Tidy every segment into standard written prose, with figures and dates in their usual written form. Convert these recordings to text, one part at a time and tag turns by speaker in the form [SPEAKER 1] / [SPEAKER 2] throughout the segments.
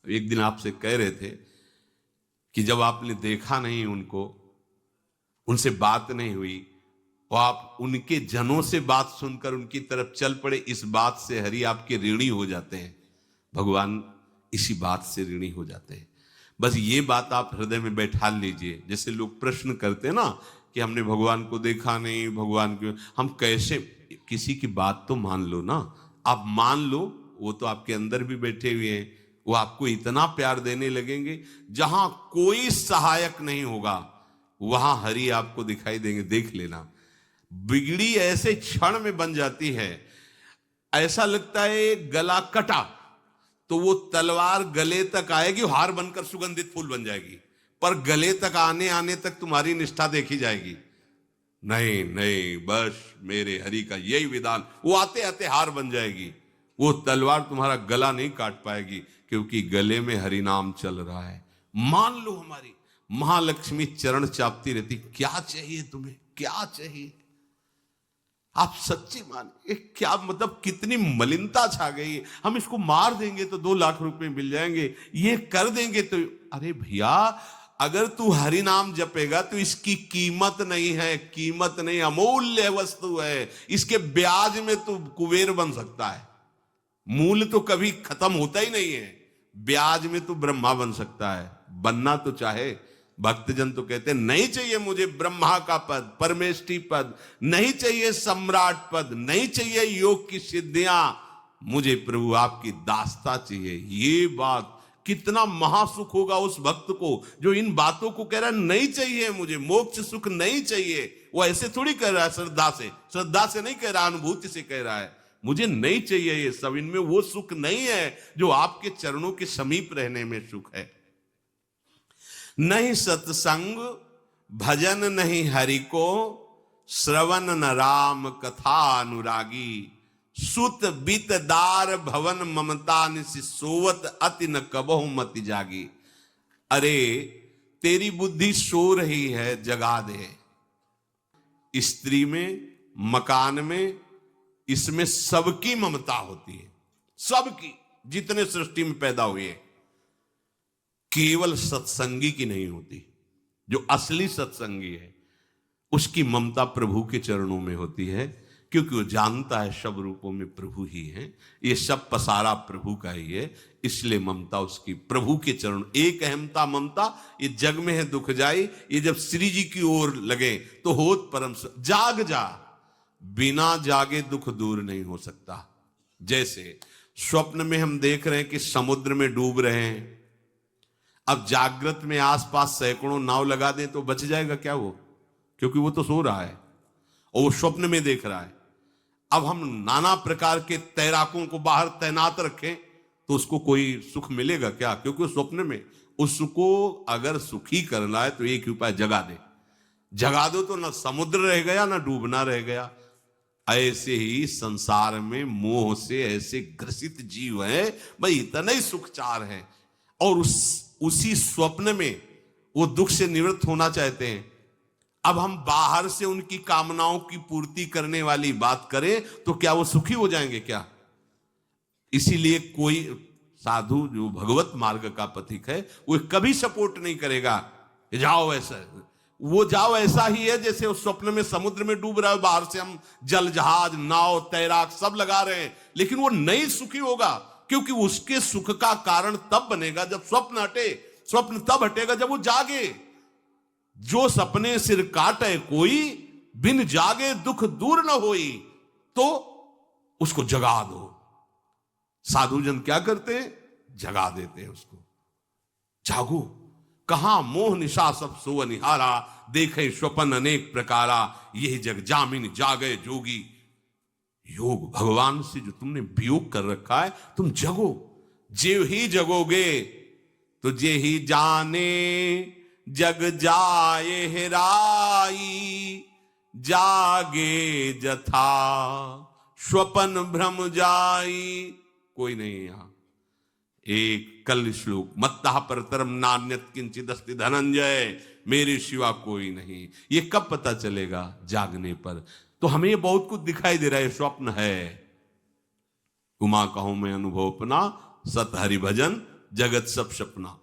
[SPEAKER 1] एक दिन आपसे कह रहे थे कि जब आपने देखा नहीं उनको, उनसे बात नहीं हुई, और आप उनके जनों से बात सुनकर उनकी तरफ चल पड़े, इस बात से हरि आपके ऋणी हो जाते हैं। भगवान इसी बात से ऋणी हो जाते हैं। बस ये बात आप हृदय में बैठा लीजिए। जैसे लोग प्रश्न करते हैं ना कि हमने भगवान को देखा नहीं, भगवान को हम कैसे, किसी की बात तो मान लो ना। आप मान लो, वो तो आपके अंदर भी बैठे हुए हैं, वो आपको इतना प्यार देने लगेंगे। जहां कोई सहायक नहीं होगा वहां हरि आपको दिखाई देंगे। देख लेना, बिगड़ी ऐसे क्षण में बन जाती है, ऐसा लगता है गला कटा तो वो तलवार गले तक आएगी, हार बनकर सुगंधित फूल बन जाएगी, पर गले तक आने आने तक तुम्हारी निष्ठा देखी जाएगी। नहीं नहीं, बस मेरे हरि का यही विधान, वो आते आते हार बन जाएगी। वो तलवार तुम्हारा गला नहीं काट पाएगी, क्योंकि गले में हरि नाम चल रहा है। मान लो हमारी महालक्ष्मी चरण चापती रहती, क्या चाहिए तुम्हें, क्या चाहिए। आप सच्ची मानिए, क्या मतलब कितनी मलिनता छा गई है। हम इसको मार देंगे तो 2 लाख रुपए मिल जाएंगे, ये कर देंगे तो। अरे भैया, अगर तू हरि नाम जपेगा तो इसकी कीमत नहीं है, कीमत नहीं, अमूल्य वस्तु है। इसके ब्याज में तू कुबेर बन सकता है। मूल तो कभी खत्म होता ही नहीं है, ब्याज में तू ब्रह्मा बन सकता है। बनना तो चाहे, भक्तजन तो कहते हैं नहीं चाहिए मुझे ब्रह्मा का पद, परमेष्ठी पद, नहीं चाहिए सम्राट पद, नहीं चाहिए योग की सिद्धियां, मुझे प्रभु आपकी दास्ता चाहिए। ये बात कितना महासुख होगा उस भक्त को जो इन बातों को कह रहा है, नहीं चाहिए मुझे मोक्ष सुख नहीं चाहिए। वो ऐसे थोड़ी कह रहा है, श्रद्धा से नहीं कह रहा, अनुभूति से कह रहा है, मुझे नहीं चाहिए ये सब। इनमें वो सुख नहीं है जो आपके चरणों के समीप रहने में सुख है। नहीं सत्संग भजन नहीं हरि को, श्रवण न राम कथा अनुरागी, सुत बित दार भवन ममता निसि सोवत अति न कबहु मति जागी। अरे तेरी बुद्धि सो रही है, जगा दे। स्त्री में, मकान में, इसमें सबकी ममता होती है, सबकी, जितने सृष्टि में पैदा हुए हैं। केवल सत्संगी की नहीं होती। जो असली सत्संगी है उसकी ममता प्रभु के चरणों में होती है, क्योंकि वो जानता है सब रूपों में प्रभु ही है, ये सब पसारा प्रभु का ही है, इसलिए ममता उसकी प्रभु के चरण। एक अहमता ममता ये जग में है दुख जाई, ये जब श्री जी की ओर लगे तो होत परम। जाग जा, बिना जागे दुख दूर नहीं हो सकता। जैसे स्वप्न में हम देख रहे हैं कि समुद्र में डूब रहे हैं, अब जागृत में आसपास सैकड़ों नाव लगा दें तो बच जाएगा क्या वो, क्योंकि वो तो सो रहा है और वो स्वप्न में देख रहा है। अब हम नाना प्रकार के तैराकों को बाहर तैनात रखें तो उसको कोई सुख मिलेगा क्या, क्योंकि वो स्वप्न में। उसको अगर सुखी करना है तो एक ही उपाय, जगा दे। जगा दो तो ना समुद्र रह गया ना डूबना रह गया। ऐसे ही संसार में मोह से ऐसे ग्रसित जीव है, भाई इतना ही सुखचार है, और उसी स्वप्न में वो दुख से निवृत्त होना चाहते हैं। अब हम बाहर से उनकी कामनाओं की पूर्ति करने वाली बात करें तो क्या वो सुखी हो जाएंगे क्या? इसीलिए कोई साधु जो भगवत मार्ग का पथिक है वो कभी सपोर्ट नहीं करेगा जाओ ऐसा, वो जाओ ऐसा ही है जैसे उस स्वप्न में समुद्र में डूब रहा है, बाहर से हम जल जहाज नाव तैराक सब लगा रहे हैं, लेकिन वो नहीं सुखी होगा, क्योंकि उसके सुख का कारण तब बनेगा जब स्वप्न हटे। स्वप्न तब हटेगा जब वो जागे। जो सपने सिर काटे कोई, बिन जागे दुख दूर न होई, तो उसको जगा दो। साधुजन क्या करते हैं? जगा देते हैं उसको। जागो, कहां मोह निशा सब सो निहारा, देखे स्वपन अनेक प्रकारा, यही जग जामिन जागे जोगी। योग भगवान से जो तुमने वियोग कर रखा है, तुम जगो। जे ही जगोगे तो जे ही जाने जग जाए हेराई, जागे जथा स्वपन भ्रम जाई। कोई नहीं यहां। एक कल श्लोक, मत्तः परतरम नान्यत किंचित् अस्ति धनंजय, मेरे सिवा कोई नहीं। ये कब पता चलेगा? जागने पर। तो हमें ये बहुत कुछ दिखाई दे रहा है, स्वप्न है। उमा कहूं मैं अनुभव अपना, सत हरि भजन जगत सब सपना।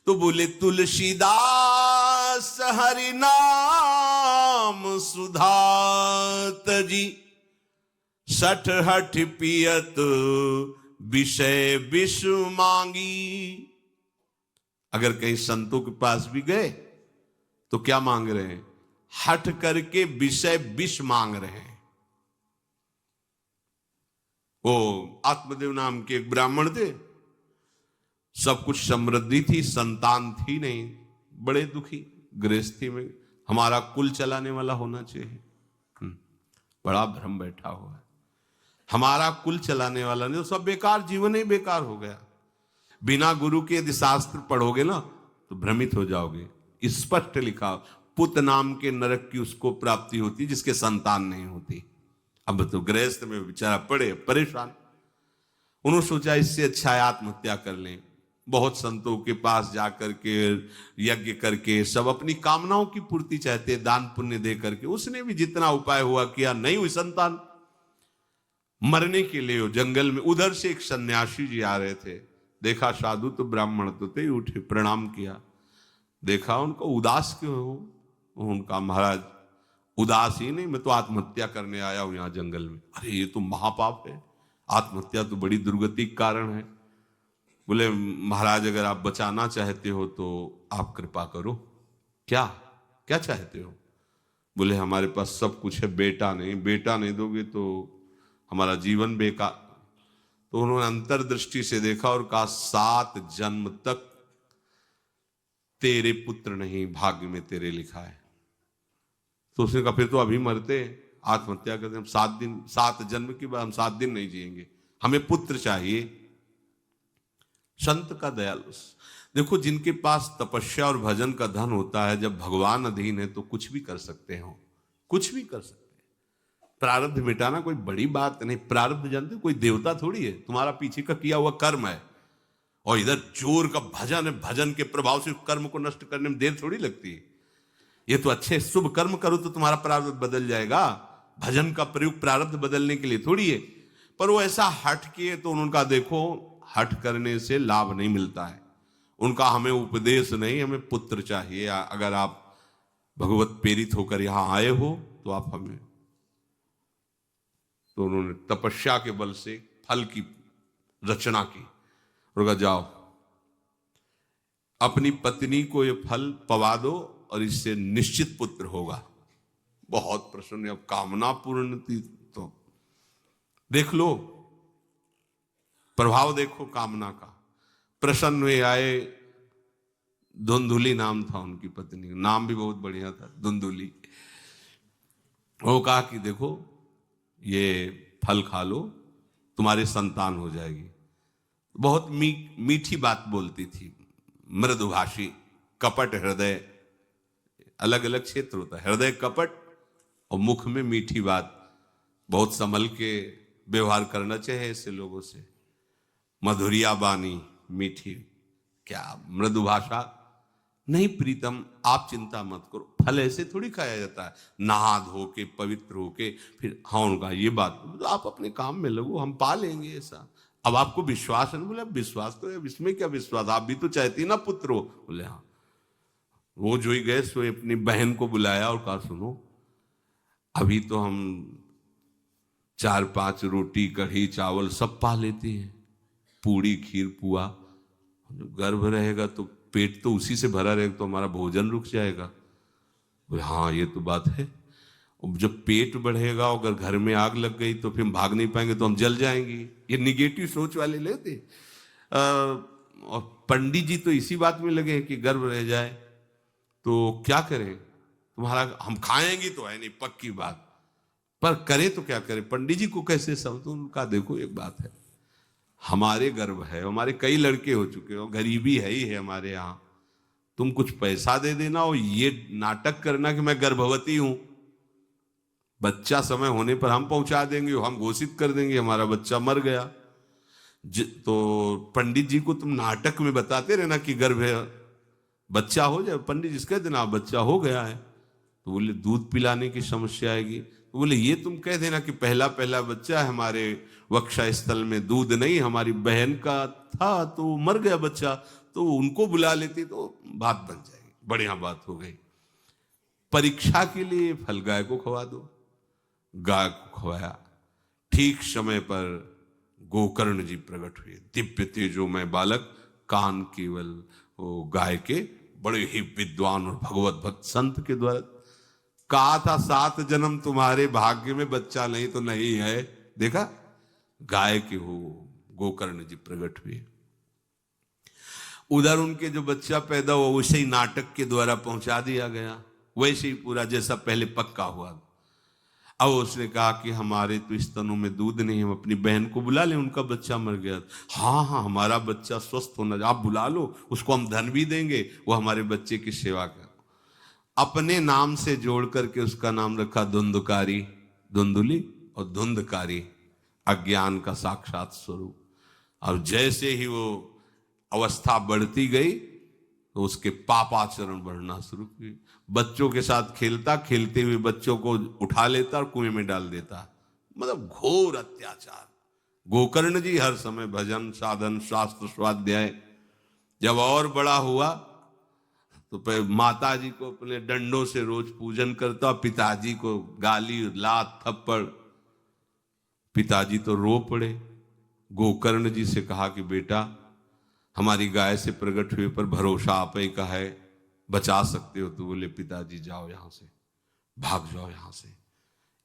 [SPEAKER 1] तो बोले तुलसीदास हरि नाम सुधा तजी, सठ हठ पियत विषय विष मांगी। अगर कहीं संतों के पास भी गए तो क्या मांग रहे हैं? हठ करके विषय विष मांग रहे हैं। वो आत्मदेव नाम के एक ब्राह्मण थे, सब कुछ समृद्धि थी, संतान थी नहीं, बड़े दुखी गृहस्थी में। हमारा कुल चलाने वाला होना चाहिए। बड़ा भ्रम बैठा हुआ है, हमारा कुल चलाने वाला नहीं, तो सब बेकार, जीवन ही बेकार हो गया। बिना गुरु के यदि शास्त्र पढ़ोगे ना तो भ्रमित हो जाओगे। स्पष्ट लिखा, पुत नाम के नरक की उसको प्राप्ति होती जिसके संतान नहीं होती। अब तो गृहस्थ में बेचारा पड़े परेशान। उन्होंने सोचा इससे अच्छा है आत्महत्या कर लें। बहुत संतों के पास जाकर के यज्ञ करके सब अपनी कामनाओं की पूर्ति चाहते, दान पुण्य दे करके। उसने भी जितना उपाय हुआ किया, नहीं हुई संतान। मरने के लिए जंगल में उधर से एक सन्यासी जी आ रहे थे, देखा साधु तो ब्राह्मण तो थे, उठे प्रणाम किया, देखा उनको उदास क्यों हो? उनका महाराज उदास ही नहीं, मैं तो आत्महत्या करने आया हूं यहां जंगल में। अरे ये तो महापाप है, आत्महत्या तो बड़ी दुर्गति का कारण है। बोले महाराज अगर आप बचाना चाहते हो तो आप कृपा करो। क्या क्या चाहते हो? बोले हमारे पास सब कुछ है, बेटा नहीं दोगे तो हमारा जीवन बेकार। तो उन्होंने अंतर्दृष्टि से देखा और कहा 7 जन्म तक तेरे पुत्र नहीं भाग्य में तेरे लिखा है। तो उसने कहा फिर तो अभी मरते, आत्महत्या करते, हम 7 जन्म की बात, हम 7 दिन नहीं जिएंगे, हमें पुत्र चाहिए। संत का दयालु। देखो जिनके पास तपस्या और भजन का धन होता है, जब भगवान अधीन है तो कुछ भी कर सकते हो, कुछ भी कर सकते हैं। प्रारब्ध मिटाना कोई बड़ी बात नहीं। प्रारब्ध जानते, कोई देवता थोड़ी है, तुम्हारा पीछे का किया हुआ कर्म है। और इधर जोर का भजन है, भजन के प्रभाव से कर्म को नष्ट करने में देर थोड़ी लगती है। ये तो अच्छे शुभ कर्म करो तो तुम्हारा प्रारब्ध बदल जाएगा। भजन का प्रयोग प्रारब्ध बदलने के लिए थोड़ी है। पर वो ऐसा हट किए तो उनका देखो, हट करने से लाभ नहीं मिलता है उनका। हमें उपदेश नहीं, हमें पुत्र चाहिए। अगर आप भगवत प्रेरित होकर यहां आए हो तो आप हमें। तो उन्होंने तपस्या के बल से फल की रचना की और कहा जाओ अपनी पत्नी को ये फल पवा दो और इससे निश्चित पुत्र होगा। बहुत प्रसन्न, अब कामना पूर्ण थी तो देख लो, प्रभाव देखो कामना का। प्रसन्न हुए आए। धुंधुली नाम था उनकी पत्नी, नाम भी बहुत बढ़िया था, धुंधुली। वो कहा कि देखो ये फल खा लो, तुम्हारी संतान हो जाएगी। बहुत मीठी बात बोलती थी, मृदुभाषी, कपट हृदय। अलग अलग क्षेत्र होता है, हृदय कपट और मुख में मीठी बात। बहुत संभल के व्यवहार करना चाहिए ऐसे लोगों से। मधुरिया बानी, मीठी, क्या मृदु भाषा। नहीं प्रीतम, आप चिंता मत करो, फल ऐसे थोड़ी खाया जाता है, नहा धो के पवित्र होके फिर। हाँ उनका ये बात, तो आप अपने काम में लगो, हम पा लेंगे ऐसा। अब आपको विश्वास है? बोले विश्वास तो है, इसमें क्या विश्वास, आप भी तो चाहती ना पुत्र हो। बोले हाँ। वो जो ही गए सो अपनी बहन को बुलाया और कहा सुनो, अभी तो हम 4-5 रोटी कढ़ी चावल सब पा लेते हैं, पूड़ी खीर पुआ। जो गर्भ रहेगा तो पेट तो उसी से भरा रहेगा, तो हमारा भोजन रुक जाएगा। बोले हाँ ये तो बात है। जब पेट बढ़ेगा, अगर घर में आग लग गई तो फिर हम भाग नहीं पाएंगे, तो हम जल जाएंगे। ये निगेटिव सोच वाले लेते। और पंडित जी तो इसी बात में लगे कि गर्भ रह जाए तो क्या करें, तुम्हारा हम खाएंगे तो है नहीं पक्की बात, पर करें तो क्या करें। पंडित जी को कैसे समझो? उनका देखो एक बात है, हमारे गर्भ है, हमारे कई लड़के हो चुके हो, गरीबी है ही है हमारे यहाँ। तुम कुछ पैसा दे देना और ये नाटक करना कि मैं गर्भवती हूं, बच्चा समय होने पर हम पहुंचा देंगे, हम घोषित कर देंगे हमारा बच्चा मर गया। तो पंडित जी को तुम नाटक में बताते रहना कि गर्भ है, बच्चा हो जाए। पंडित जी कह देना बच्चा हो गया है, तो बोले दूध पिलाने की समस्या आएगी। तो बोले ये तुम कह देना कि पहला पहला बच्चा है, हमारे वक्षा स्थल में दूध नहीं, हमारी बहन का था तो मर गया बच्चा, तो उनको बुला लेती तो बात बन जाएगी, बढ़िया बात हो गई। परीक्षा के लिए फल गाय को खवा दो। गाय को खवाया, ठीक समय पर गोकर्ण जी प्रकट हुए, दिव्य तेजोमय बालक, कान केवल वो गाय के, बड़े ही विद्वान और भगवत भक्त संत के द्वारा। कहा था 7 जन्म तुम्हारे भाग्य में, बच्चा नहीं तो नहीं है, देखा गाय के हो गोकर्ण जी प्रकट हुए। उधर उनके जो बच्चा पैदा हुआ वैसे ही नाटक के द्वारा पहुंचा दिया गया, वैसे ही पूरा जैसा पहले पक्का हुआ। अब उसने कहा कि हमारे तो स्तनों में दूध नहीं, हम अपनी बहन को बुला लें, उनका बच्चा मर गया। हाँ हाँ, हमारा बच्चा स्वस्थ होना, आप बुला लो, उसको हम धन भी देंगे, वो हमारे बच्चे की सेवा कर। अपने नाम से जोड़ करके उसका नाम रखा धुंधकारी, धुंधुली और धुंधकारी, अज्ञान का साक्षात स्वरूप। और जैसे ही वो अवस्था बढ़ती गई तो उसके पापाचरण बढ़ना शुरू हुए। बच्चों के साथ खेलता, खेलते हुए बच्चों को उठा लेता और कुएं में डाल देता, मतलब घोर अत्याचार। गोकर्ण जी हर समय भजन साधन शास्त्र स्वाध्याय। जब और बड़ा हुआ तो माता जी को अपने डंडों से रोज पूजन करता, पिताजी को गाली लात थप्पड़। पिताजी तो रो पड़े, गोकर्ण जी से कहा कि बेटा हमारी गाय से प्रकट हुए पर भरोसा आप ही का है, बचा सकते हो। तो बोले पिताजी जाओ यहां से, भाग जाओ यहां से,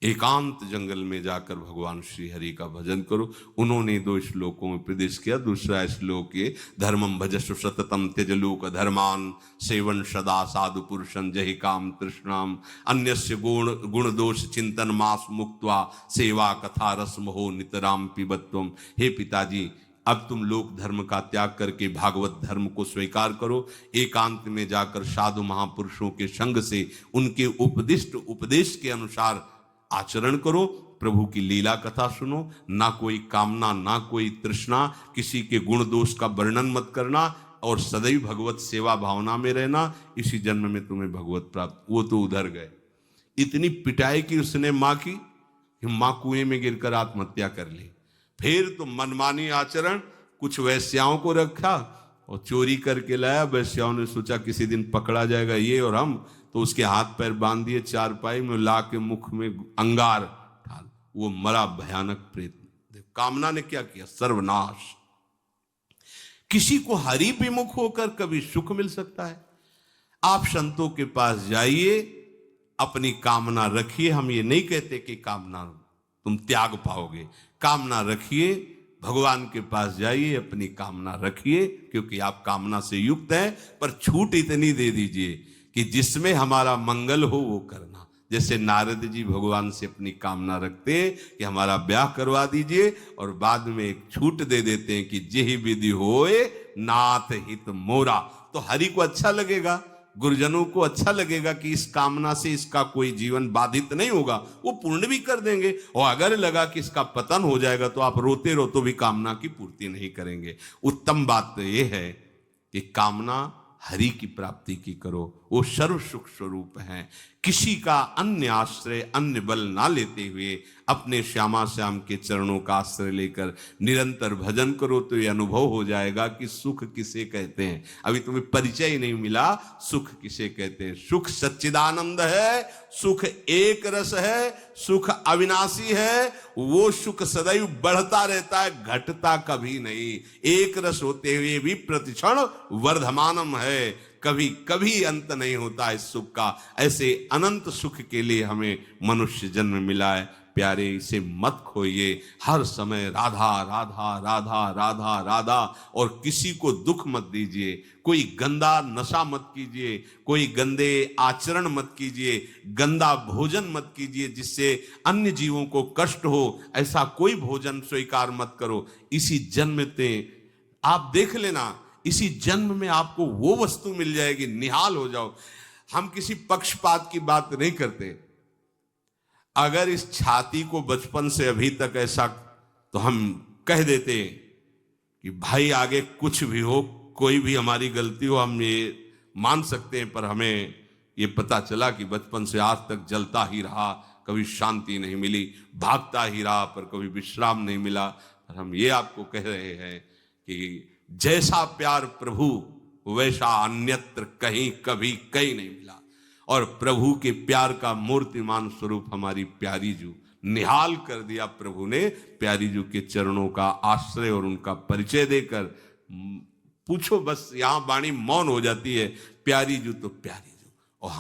[SPEAKER 1] एकांत जंगल में जाकर भगवान श्री हरि का भजन करो। उन्होंने 2 श्लोकों में प्रदेश किया। दूसरा श्लोक ये, धर्मम भजस्व सततम त्यज लोक धर्मान, सेवन सदा साधु पुरुषं जहि काम तृष्णाम, अन्यस्य गुण दोष चिंतन मास मुक्त्वा, सेवा कथा रस मोहो नितराम पिबत्वम। हे पिताजी, अब तुम लोक धर्म का त्याग करके भागवत धर्म को स्वीकार करो, एकांत में जाकर साधु महापुरुषों के संग से उनके उपदिष्ट उपदेश के अनुसार आचरण करो, प्रभु की लीला कथा सुनो, ना कोई कामना ना कोई तृष्णा, किसी के गुण दोष का वर्णन मत करना, और सदैव भगवत सेवा भावना में रहना, इसी जन्म में तुम्हें भगवत प्राप्त। वो तो उधर गए, इतनी पिटाई की उसने माँ की, माँ कुएं में गिरकर आत्महत्या कर ली। फिर तो मनमानी आचरण, कुछ वैश्याओं को रखा और चोरी करके लाया। वैश्याओं ने सोचा किसी दिन पकड़ा जाएगा ये और हम, तो उसके हाथ पैर बांध दिए, चारपाई में ला के मुख में अंगार डाल, वो मरा भयानक प्रेत। कामना ने क्या किया, सर्वनाश। किसी को हरि विमुख होकर कभी सुख मिल सकता है? आप संतों के पास जाइए, अपनी कामना रखिए। हम ये नहीं कहते कि कामना तुम त्याग पाओगे, कामना रखिए, भगवान के पास जाइए, अपनी कामना रखिए, क्योंकि आप कामना से युक्त हैं। पर छूट इतनी दे दीजिए कि जिसमें हमारा मंगल हो वो करना। जैसे नारद जी भगवान से अपनी कामना रखते हैं कि हमारा ब्याह करवा दीजिए, और बाद में एक छूट दे देते हैं कि जेहि विधि होए नाथ हित मोरा। तो हरि को अच्छा लगेगा, गुरुजनों को अच्छा लगेगा कि इस कामना से इसका कोई जीवन बाधित नहीं होगा, वो पूर्ण भी कर देंगे। और अगर लगा कि इसका पतन हो जाएगा तो आप रोते रो तो भी कामना की पूर्ति नहीं करेंगे। उत्तम बात तो ये है कि कामना हरि की प्राप्ति की करो, वो सर्व सुख स्वरूप हैं। किसी का अन्य आश्रय अन्य बल ना लेते हुए अपने श्यामा श्याम के चरणों का आश्रय लेकर निरंतर भजन करो, तो ये अनुभव हो जाएगा कि सुख किसे कहते हैं। अभी तुम्हें परिचय नहीं मिला, सुख किसे कहते हैं। सुख सच्चिदानंद है, सुख एक रस है, सुख अविनाशी है। वो सुख सदैव बढ़ता रहता है, घटता कभी नहीं। एक रस होते हुए भी प्रतिक्षण वर्धमानम है, कभी कभी अंत नहीं होता इस सुख का। ऐसे अनंत सुख के लिए हमें मनुष्य जन्म मिला है। प्यारे, इसे मत खोइए, हर समय राधा राधा राधा राधा राधा, और किसी को दुख मत दीजिए। कोई गंदा नशा मत कीजिए, कोई गंदे आचरण मत कीजिए, गंदा भोजन मत कीजिए जिससे अन्य जीवों को कष्ट हो। ऐसा कोई भोजन स्वीकार मत करो। इसी जन्म में आप देख लेना, इसी जन्म में आपको वो वस्तु मिल जाएगी, निहाल हो जाओ। हम किसी पक्षपात की बात नहीं करते। अगर इस छाती को बचपन से अभी तक ऐसा, तो हम कह देते कि भाई आगे कुछ भी हो, कोई भी हमारी गलती हो, हम ये मान सकते हैं, पर हमें ये पता चला कि बचपन से आज तक जलता ही रहा, कभी शांति नहीं मिली, भागता ही रहा पर कभी विश्राम नहीं मिला। और हम ये आपको कह रहे हैं कि जैसा प्यार प्रभु वैसा अन्यत्र कहीं कभी कहीं नहीं मिला। और प्रभु के प्यार का मूर्तिमान स्वरूप हमारी प्यारी जू निहाल कर दिया प्रभु ने। प्यारी जू के चरणों का आश्रय और उनका परिचय देकर पूछो बस, यहां वाणी मौन हो जाती है। प्यारी जू तो प्यारी